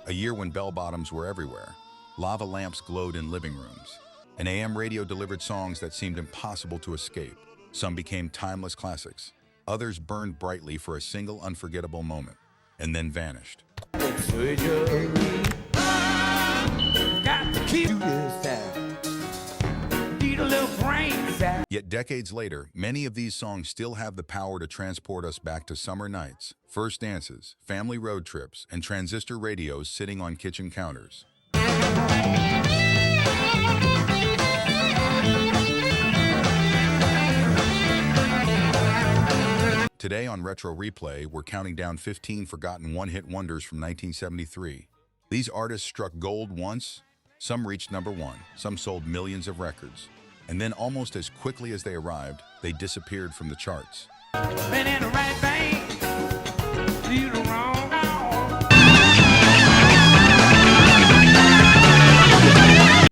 A year when bell-bottoms were everywhere. Lava lamps glowed in living rooms. An AM radio delivered songs that seemed impossible to escape. Some became timeless classics. Others burned brightly for a single unforgettable moment, and then vanished. Yet decades later, many of these songs still have the power to transport us back to summer nights, first dances, family road trips, and transistor radios sitting on kitchen counters. Today on Retro Replay, we're counting down 15 forgotten one-hit wonders from 1973. These artists struck gold once, some reached #1, some sold millions of records. And then almost as quickly as they arrived, they disappeared from the charts.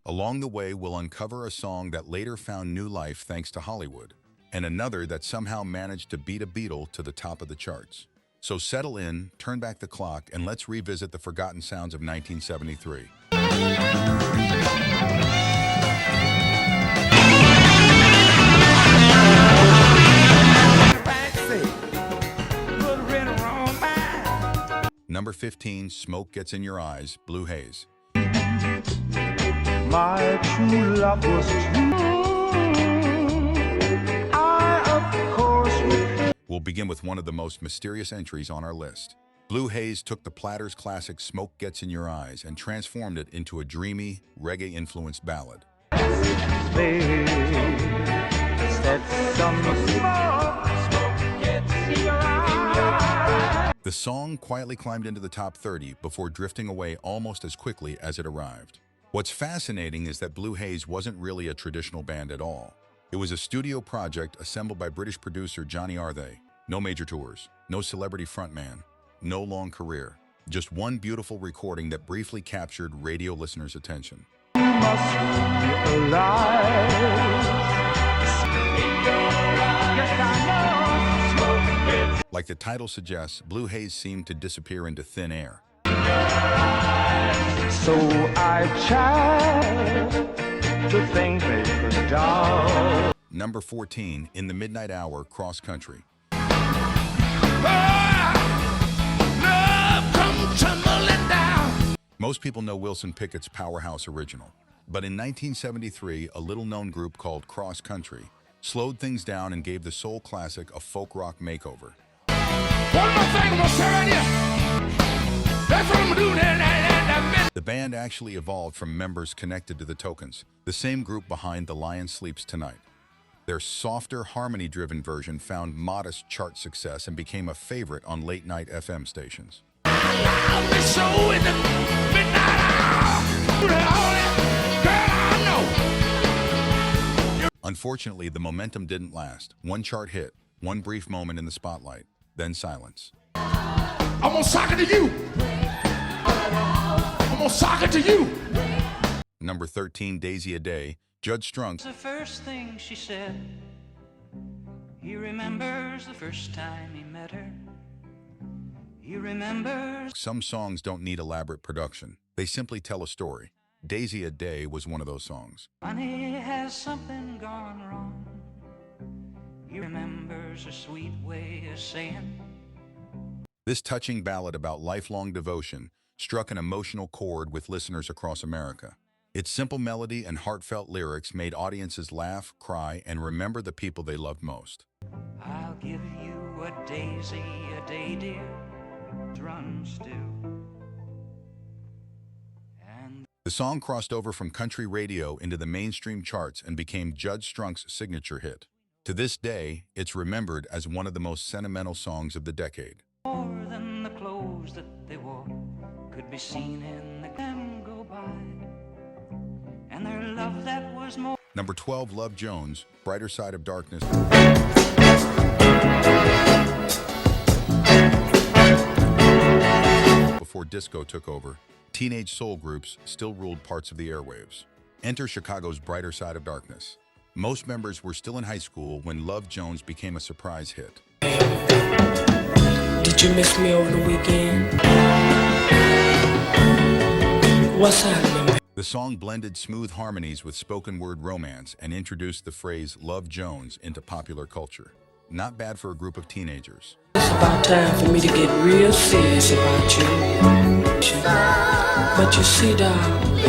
Along the way, we'll uncover a song that later found new life thanks to Hollywood, and another that somehow managed to beat a Beatle to the top of the charts. So settle in, turn back the clock, and let's revisit the forgotten sounds of 1973. Number 15, Smoke Gets in Your Eyes, Blue Haze. My true love was true. Of course. We'll begin with one of the most mysterious entries on our list. Blue Haze took the Platters' classic Smoke Gets in Your Eyes and transformed it into a dreamy, reggae-influenced ballad. They said some smoke gets in your eyes. The song quietly climbed into the top 30 before drifting away almost as quickly as it arrived. What's fascinating is that Blue Haze wasn't really a traditional band at all. It was a studio project assembled by British producer Johnny Arthey. No major tours, no celebrity frontman, no long career. Just one beautiful recording that briefly captured radio listeners' attention. Must be alive. Yes, I know. Smoke gets. Like the title suggests, Blue Haze seemed to disappear into thin air. So I tried to think they could die. Number 14, In the Midnight Hour, Cross Country. Most people know Wilson Pickett's powerhouse original, but in 1973, a little-known group called Cross Country slowed things down and gave the soul classic a folk rock makeover. One more thing I'm gonna tell you. That's what I'm doing. The band actually evolved from members connected to the Tokens, the same group behind The Lion Sleeps Tonight. Their softer, harmony-driven version found modest chart success and became a favorite on late-night FM stations. Unfortunately, the momentum didn't last. One chart hit, one brief moment in the spotlight, then silence. I'm gonna sock it to you. I'm gonna sock it to you. Number 13, Daisy a Day, Jud Strunk. The first thing she said, he remembers the first time he met her. He remembers. Some songs don't need elaborate production. They simply tell a story. Daisy a Day was one of those songs. Honey, has something gone wrong? He remembers a sweet way of saying. This touching ballad about lifelong devotion struck an emotional chord with listeners across America. Its simple melody and heartfelt lyrics made audiences laugh, cry, and remember the people they loved most. I'll give you a daisy a day, dear, run still. And The song crossed over from country radio into the mainstream charts and became Jud Strunk's signature hit. To this day, it's remembered as one of the most sentimental songs of the decade. more than the clothes that they wore could be seen in the them go by. And their love that was more. Number 12, Love Jones, Brighter Side of Darkness. Before disco took over, teenage soul groups still ruled parts of the airwaves. Enter Chicago's Brighter Side of Darkness. Most members were still in high school when Love Jones became a surprise hit. Did you miss me over the weekend? What's happening? The song blended smooth harmonies with spoken word romance and introduced the phrase Love Jones into popular culture. Not bad for a group of teenagers. It's about time for me to get real serious about you. But you see, darling,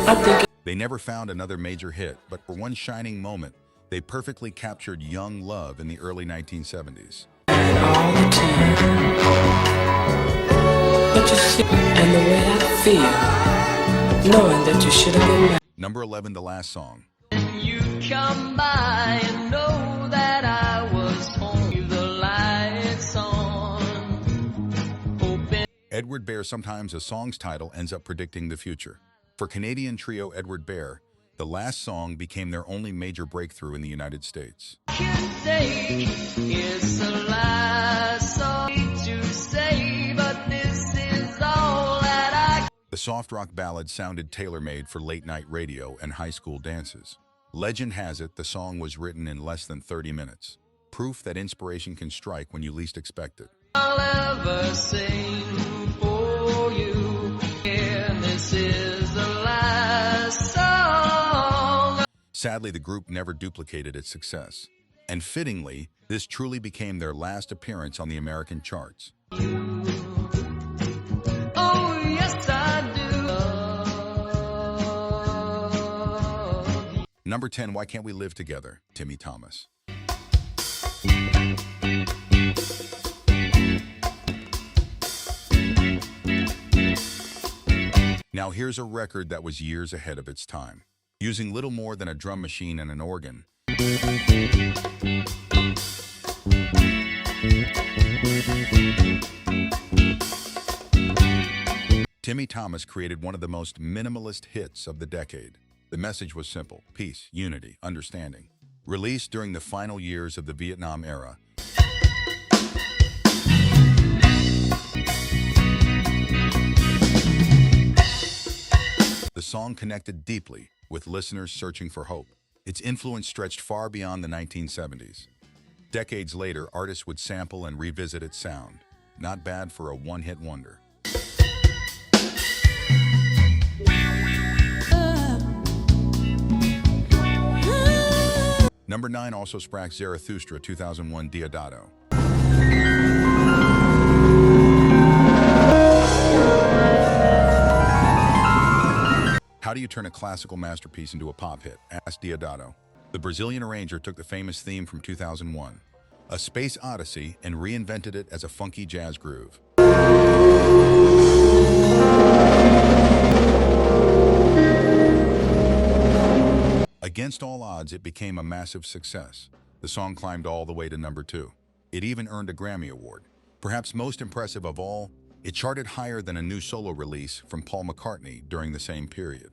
I think They never found another major hit, but for one shining moment, they perfectly captured young love in the early 1970s. all the time. But you see, and the way I feel, knowing that you should have been back. Number 11, the last song. You come by and know that I was home. Leave the lights on. Open. Edward Bear. Sometimes a song's title ends up predicting the future. For Canadian trio Edward Bear, the last song became their only major breakthrough in the United States. It's the last song to say, but this is all that I. The soft rock ballad sounded tailor-made for late-night radio and high school dances. Legend has it the song was written in less than 30 minutes. Proof that inspiration can strike when you least expect it. I'll ever sing for you. And this is the last song. Sadly, the group never duplicated its success. And fittingly, this truly became their last appearance on the American charts. Oh, yes, I do. Number 10, Why Can't We Live Together? Timmy Thomas. Now here's a record that was years ahead of its time. Using little more than a drum machine and an organ, Timmy Thomas created one of the most minimalist hits of the decade. The message was simple: peace, unity, understanding. Released during the final years of the Vietnam era, the song connected deeply with listeners searching for hope. Its influence stretched far beyond the 1970s. Decades later, artists would sample and revisit its sound. Not bad for a one-hit wonder. Number 9 also sprach Zarathustra, 2001, Deodato. How do you turn a classical masterpiece into a pop hit? Asked Deodato. The Brazilian arranger took the famous theme from 2001, A Space Odyssey, and reinvented it as a funky jazz groove. Against all odds, it became a massive success. The song climbed all the way to number 2. It even earned a Grammy Award. Perhaps most impressive of all, it charted higher than a new solo release from Paul McCartney during the same period.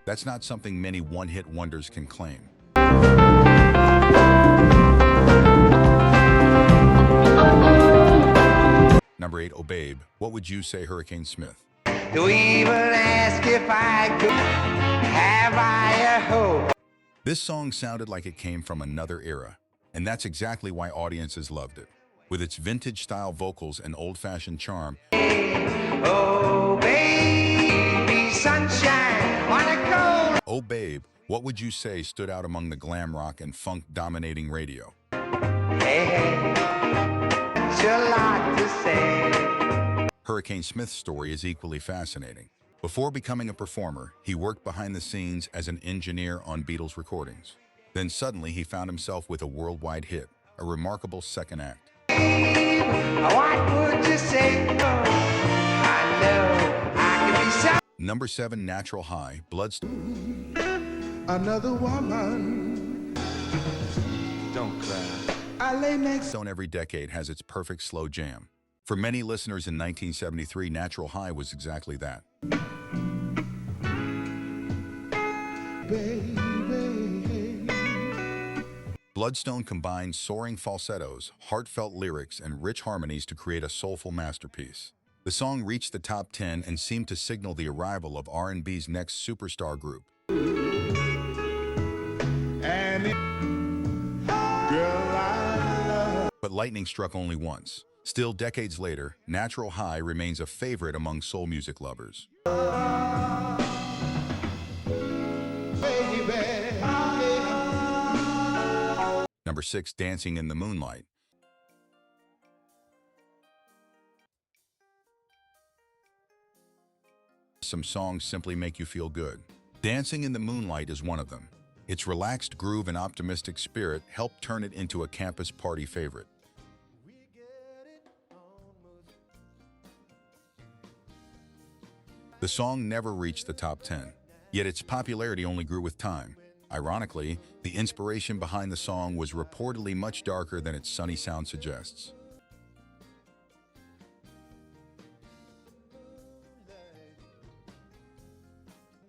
That's not something many one-hit wonders can claim. Number 8, Oh Babe, What Would You Say, Hurricane Smith? To even ask if I could have I a hope. This song sounded like it came from another era, and that's exactly why audiences loved it. With its vintage-style vocals and old-fashioned charm, Oh, baby, sunshine on a cold. Oh Babe, What Would You Say stood out among the glam rock and funk-dominating radio. Hey, what's your lot to say? Hurricane Smith's story is equally fascinating. Before becoming a performer, he worked behind the scenes as an engineer on Beatles recordings. Then suddenly he found himself with a worldwide hit, a remarkable second act. What would you say? I know I can be so. Number 7, Natural High, Bloodstone. Another woman. Don't cry. I lay next. Bloodstone every decade has its perfect slow jam. For many listeners in 1973, Natural High was exactly that. Baby. Bloodstone combined soaring falsettos, heartfelt lyrics, and rich harmonies to create a soulful masterpiece. The song reached the top 10 and seemed to signal the arrival of R&B's next superstar group. And it, girl, I love. But lightning struck only once. Still, decades later, Natural High remains a favorite among soul music lovers. Number 6, Dancing in the Moonlight. Some songs simply make you feel good. Dancing in the Moonlight is one of them. Its relaxed groove and optimistic spirit helped turn it into a campus party favorite. The song never reached the top 10, yet its popularity only grew with time. Ironically, the inspiration behind the song was reportedly much darker than its sunny sound suggests.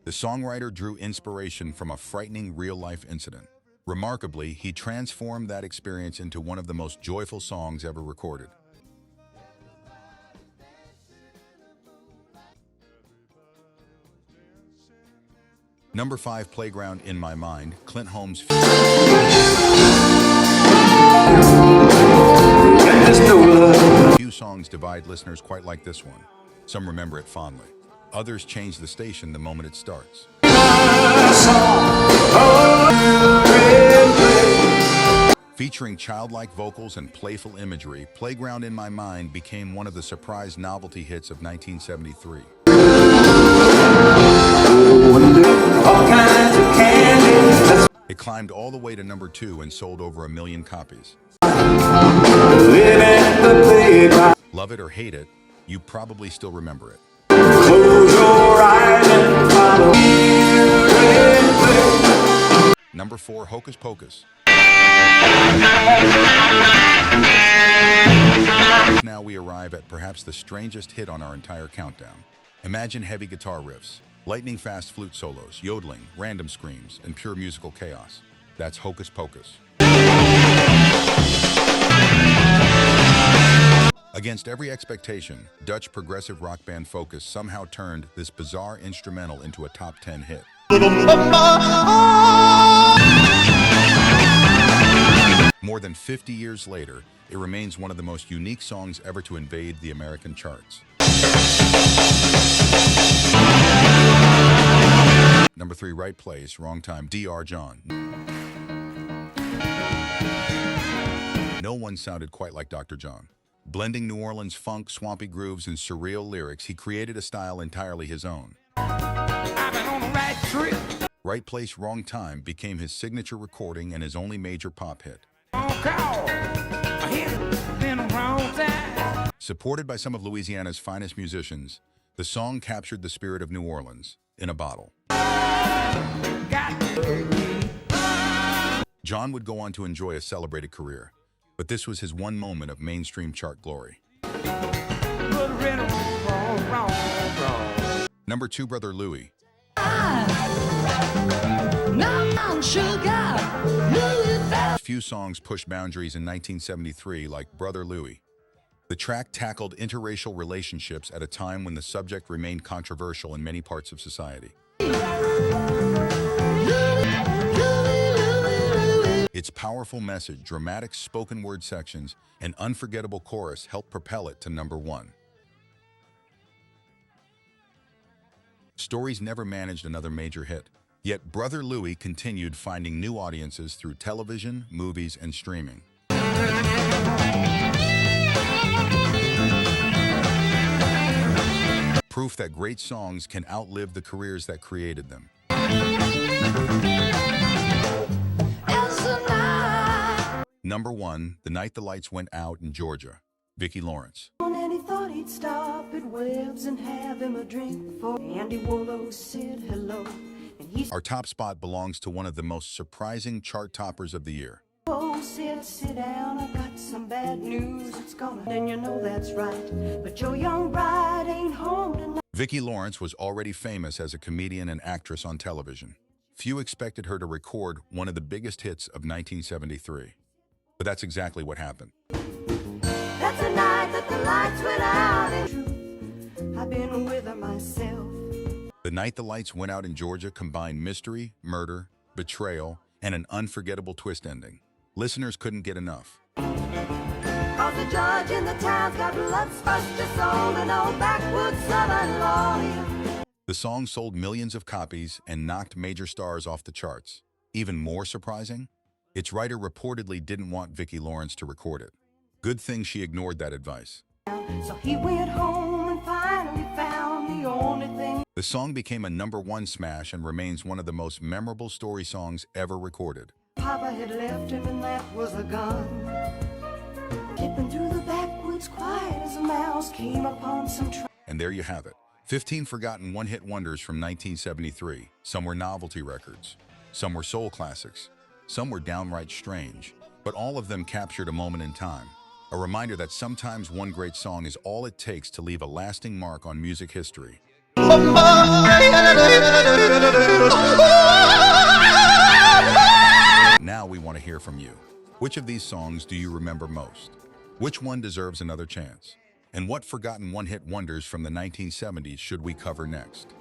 The songwriter drew inspiration from a frightening real-life incident. Remarkably, he transformed that experience into one of the most joyful songs ever recorded. Number 5, Playground in My Mind, Clint Holmes. Few songs divide listeners quite like this one. Some remember it fondly. Others change the station the moment it starts. Featuring childlike vocals and playful imagery, Playground in My Mind became one of the surprise novelty hits of 1973. It climbed all the way to number 2 and sold over 1 million copies. Love it or hate it, you probably still remember it. Number 4, Hocus Pocus. Now we arrive at perhaps the strangest hit on our entire countdown. Imagine heavy guitar riffs, lightning-fast flute solos, yodeling, random screams, and pure musical chaos. That's Hocus Pocus. Against every expectation, Dutch progressive rock band Focus somehow turned this bizarre instrumental into a top 10 hit. More than 50 years later, it remains one of the most unique songs ever to invade the American charts. Number 3, Right Place, Wrong Time, Dr. John. No one sounded quite like Dr. John. Blending New Orleans funk, swampy grooves, and surreal lyrics, he created a style entirely his own. I've been on the right trip. Right Place, Wrong Time became his signature recording and his only major pop hit. Supported by some of Louisiana's finest musicians, the song captured the spirit of New Orleans in a bottle. John would go on to enjoy a celebrated career, but this was his one moment of mainstream chart glory. Number 2, Brother Louie. Few songs pushed boundaries in 1973 like Brother Louie. The track tackled interracial relationships at a time when the subject remained controversial in many parts of society. Its powerful message, dramatic spoken word sections, and unforgettable chorus helped propel it to number 1. Stories never managed another major hit, yet Brother Louie continued finding new audiences through television, movies, and streaming. Proof that great songs can outlive the careers that created them. Number 1, The Night the Lights Went Out in Georgia, Vicki Lawrence. And he thought he'd stop at Webb's and have him a drink for Andy Warlow said hello. And he Our top spot belongs to one of the most surprising chart toppers of the year. said, sit down, I got some bad news. It's gonna, and you know that's right. But your young bride ain't home tonight. Vicki Lawrence was already famous as a comedian and actress on television. Few expected her to record one of the biggest hits of 1973. But that's exactly what happened. That's the night that the lights went out. In truth, I've been with her myself. The Night the Lights Went Out in Georgia combined mystery, murder, betrayal, and an unforgettable twist ending. Listeners couldn't get enough. 'cause the judge in the town's got blood spust your soul, an old backwoods southern lawyer. The song sold millions of copies and knocked major stars off the charts. Even more surprising, its writer reportedly didn't want Vicki Lawrence to record it. Good thing she ignored that advice. So he went home and finally found the only thing. The song became a #1 smash and remains one of the most memorable story songs ever recorded. Papa had left him and that was a gun. Dipping through the backwoods quiet as a mouse came upon some And there you have it. 15 forgotten one-hit wonders from 1973. Some were novelty records. Some were soul classics. Some were downright strange. But all of them captured a moment in time. A reminder that sometimes one great song is all it takes to leave a lasting mark on music history. Now we want to hear from you. Which of these songs do you remember most? Which one deserves another chance? And what forgotten one-hit wonders from the 1970s should we cover next?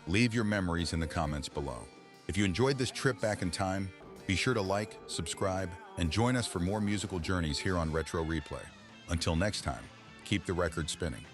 Leave your memories in the comments below. If you enjoyed this trip back in time, be sure to like, subscribe, and join us for more musical journeys here on Retro Replay. Until next time, keep the record spinning.